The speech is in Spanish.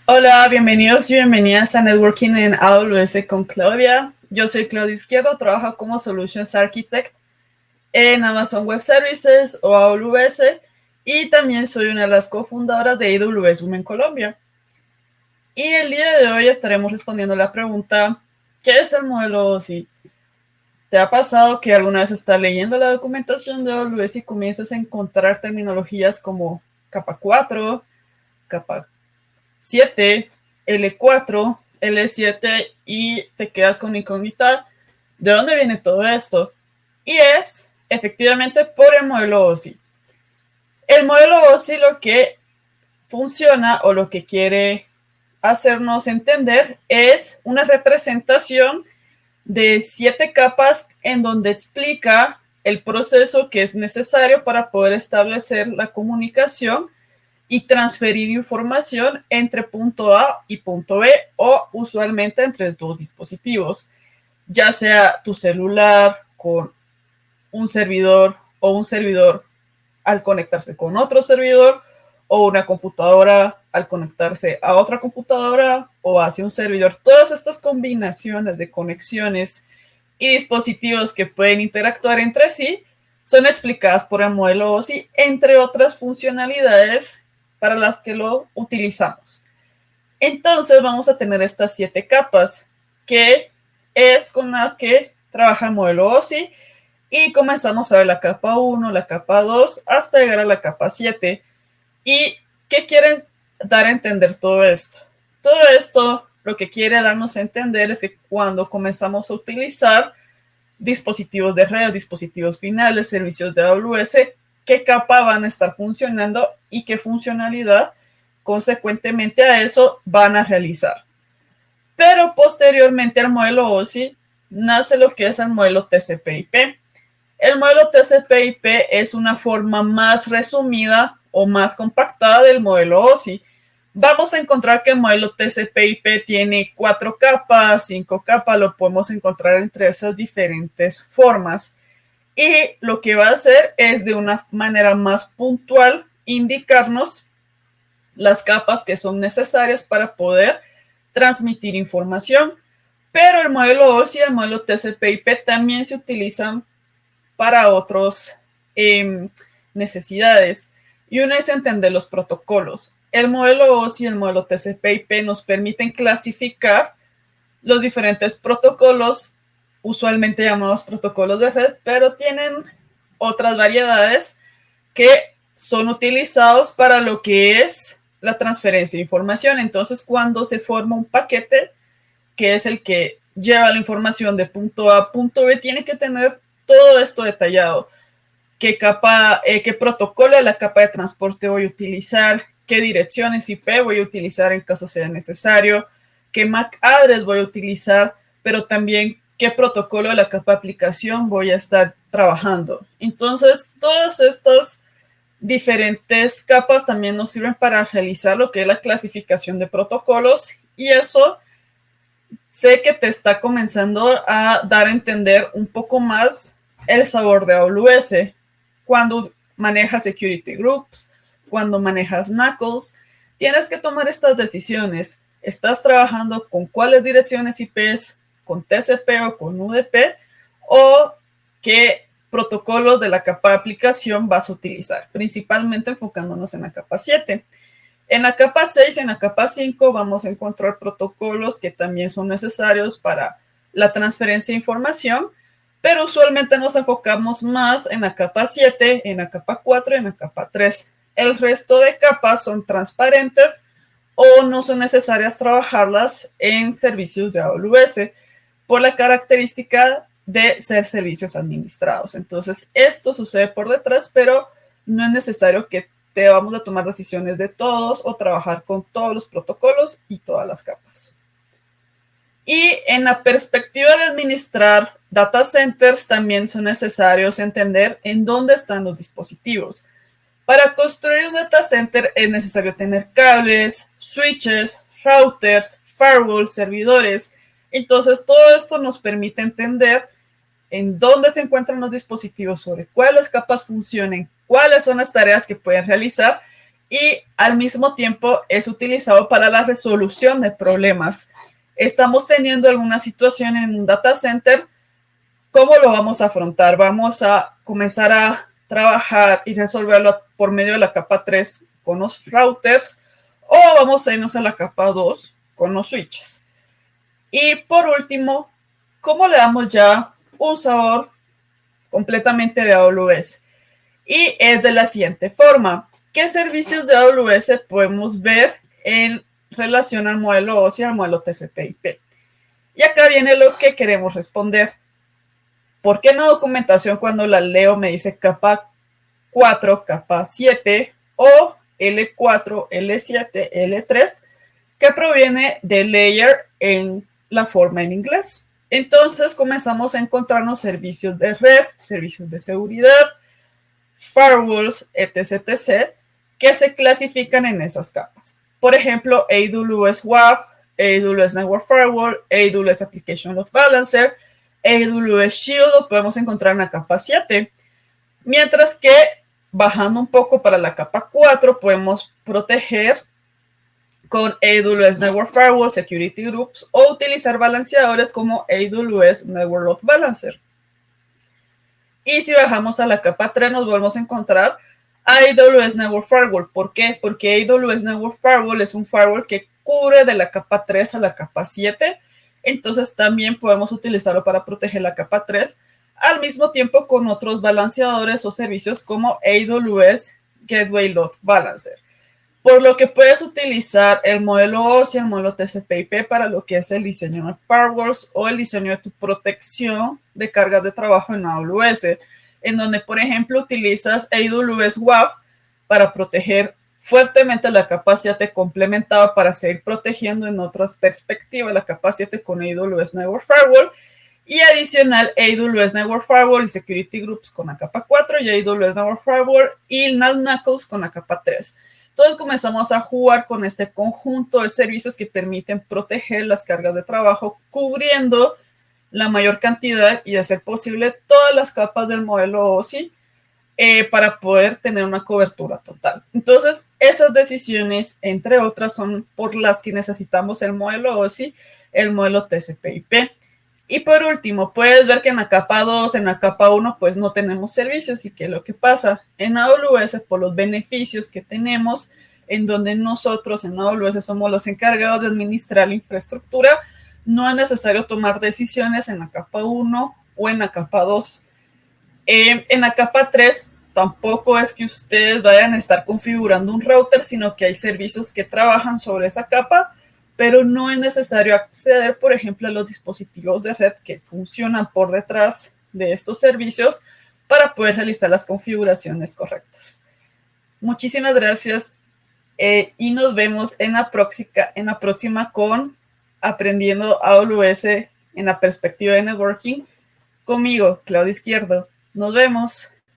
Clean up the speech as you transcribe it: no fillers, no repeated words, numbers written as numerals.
Hola, bienvenidos y bienvenidas a Networking en AWS con Claudia. Yo soy Claudia Izquierdo, trabajo como Solutions Architect en Amazon Web Services o AWS y también soy una de las cofundadoras de AWS Women Colombia. Y el día de hoy estaremos respondiendo la pregunta, ¿qué es el modelo OSI? ¿Te ha pasado que alguna vez estás leyendo la documentación de AWS y comienzas a encontrar terminologías como capa 4, capa 7, L4, L7 y te quedas con incógnita de dónde viene todo esto? Y es efectivamente por el modelo OSI. El modelo OSI lo que funciona o lo que quiere hacernos entender es una representación de 7 capas en donde explica el proceso que es necesario para poder establecer la comunicación y transferir información entre punto A y punto B o usualmente entre dos dispositivos, ya sea tu celular con un servidor o un servidor al conectarse con otro servidor o una computadora al conectarse a otra computadora o hacia un servidor. Todas estas combinaciones de conexiones y dispositivos que pueden interactuar entre sí son explicadas por el modelo OSI, entre otras funcionalidades para las que lo utilizamos. Entonces vamos a tener estas 7 capas, que es con la que trabaja el modelo OSI, y comenzamos a ver la capa 1, la capa 2, hasta llegar a la capa 7. ¿Y qué quieren dar a entender todo esto? Todo esto lo que quiere darnos a entender es que cuando comenzamos a utilizar dispositivos de red, dispositivos finales, servicios de AWS, qué capa van a estar funcionando y qué funcionalidad consecuentemente a eso van a realizar. Pero posteriormente al modelo OSI nace lo que es el modelo TCP/IP. El modelo TCP/IP es una forma más resumida o más compactada del modelo OSI. Vamos a encontrar que el modelo TCP/IP tiene 4 capas, 5 capas, lo podemos encontrar entre esas diferentes formas. Y lo que va a hacer es de una manera más puntual indicarnos las capas que son necesarias para poder transmitir información. Pero el modelo OSI y el modelo TCP/IP también se utilizan para otras necesidades. Y una es entender los protocolos. El modelo OSI y el modelo TCP/IP nos permiten clasificar los diferentes protocolos, usualmente llamados protocolos de red, pero tienen otras variedades que son utilizados para lo que es la transferencia de información. Entonces, cuando se forma un paquete, que es el que lleva la información de punto A a punto B, tiene que tener todo esto detallado. ¿Qué capa, qué protocolo de la capa de transporte voy a utilizar? ¿Qué direcciones IP voy a utilizar en caso sea necesario? ¿Qué MAC address voy a utilizar? Pero también qué protocolo de la capa de aplicación voy a estar trabajando. Entonces, todas estas diferentes capas también nos sirven para realizar lo que es la clasificación de protocolos, y eso sé que te está comenzando a dar a entender un poco más el sabor de AWS cuando manejas security groups, cuando manejas NACLs. Tienes que tomar estas decisiones. ¿Estás trabajando con cuáles direcciones IPs, con TCP o con UDP? ¿O qué protocolos de la capa de aplicación vas a utilizar? Principalmente enfocándonos en la capa 7. En la capa 6 y en la capa 5 vamos a encontrar protocolos que también son necesarios para la transferencia de información, pero usualmente nos enfocamos más en la capa 7, en la capa 4 y en la capa 3. El resto de capas son transparentes o no son necesarias trabajarlas en servicios de AWS por la característica de ser servicios administrados. Entonces, esto sucede por detrás, pero no es necesario que vamos a tomar decisiones de todos o trabajar con todos los protocolos y todas las capas. Y en la perspectiva de administrar data centers, también son necesarios entender en dónde están los dispositivos. Para construir un data center es necesario tener cables, switches, routers, firewalls, servidores. Entonces, todo esto nos permite entender en dónde se encuentran los dispositivos, sobre cuáles capas funcionan, cuáles son las tareas que pueden realizar y al mismo tiempo es utilizado para la resolución de problemas. Estamos teniendo alguna situación en un data center, ¿cómo lo vamos a afrontar? ¿Vamos a comenzar a trabajar y resolverlo por medio de la capa 3 con los routers o vamos a irnos a la capa 2 con los switches? Y por último, ¿cómo le damos ya un sabor completamente de AWS? Y es de la siguiente forma. ¿Qué servicios de AWS podemos ver en relación al modelo OSI y al modelo TCP/IP? Y acá viene lo que queremos responder. ¿Por qué no documentación cuando la leo me dice capa 4, capa 7 o L4, L7, L3, que proviene de layer en la forma en inglés? Entonces comenzamos a encontrarnos servicios de red, servicios de seguridad, firewalls, etc., etc., que se clasifican en esas capas. Por ejemplo, AWS WAF, AWS Network Firewall, AWS Application Load Balancer, AWS Shield lo podemos encontrar en la capa 7, mientras que bajando un poco para la capa 4 podemos proteger con AWS Network Firewall, Security Groups o utilizar balanceadores como AWS Network Load Balancer. Y si bajamos a la capa 3 nos volvemos a encontrar AWS Network Firewall. ¿Por qué? Porque AWS Network Firewall es un firewall que cubre de la capa 3 a la capa 7. Entonces también podemos utilizarlo para proteger la capa 3 al mismo tiempo con otros balanceadores o servicios como AWS Gateway Load Balancer. Por lo que puedes utilizar el modelo OSI, el modelo TCP/IP para lo que es el diseño de firewalls o el diseño de tu protección de cargas de trabajo en AWS, en donde, por ejemplo, utilizas AWS WAF para proteger fuertemente la capa 7 complementada para seguir protegiendo en otras perspectivas la capa 7 con AWS Network Firewall y adicional AWS Network Firewall y Security Groups con la capa 4 y AWS Network Firewall y NAT Knuckles con la capa 3. Entonces comenzamos a jugar con este conjunto de servicios que permiten proteger las cargas de trabajo, cubriendo la mayor cantidad y de ser posible todas las capas del modelo OSI para poder tener una cobertura total. Entonces, esas decisiones, entre otras, son por las que necesitamos el modelo OSI, el modelo TCP/IP. Y por último, puedes ver que en la capa 2, en la capa 1, pues no tenemos servicios. ¿Y qué es lo que pasa? En AWS, por los beneficios que tenemos, en donde nosotros en AWS somos los encargados de administrar la infraestructura, no es necesario tomar decisiones en la capa 1 o en la capa 2. En la capa 3 tampoco es que ustedes vayan a estar configurando un router, sino que hay servicios que trabajan sobre esa capa, pero no es necesario acceder, por ejemplo, a los dispositivos de red que funcionan por detrás de estos servicios para poder realizar las configuraciones correctas. Muchísimas gracias y nos vemos en la próxima con Aprendiendo AWS en la perspectiva de networking conmigo, Claudia Izquierdo. Nos vemos.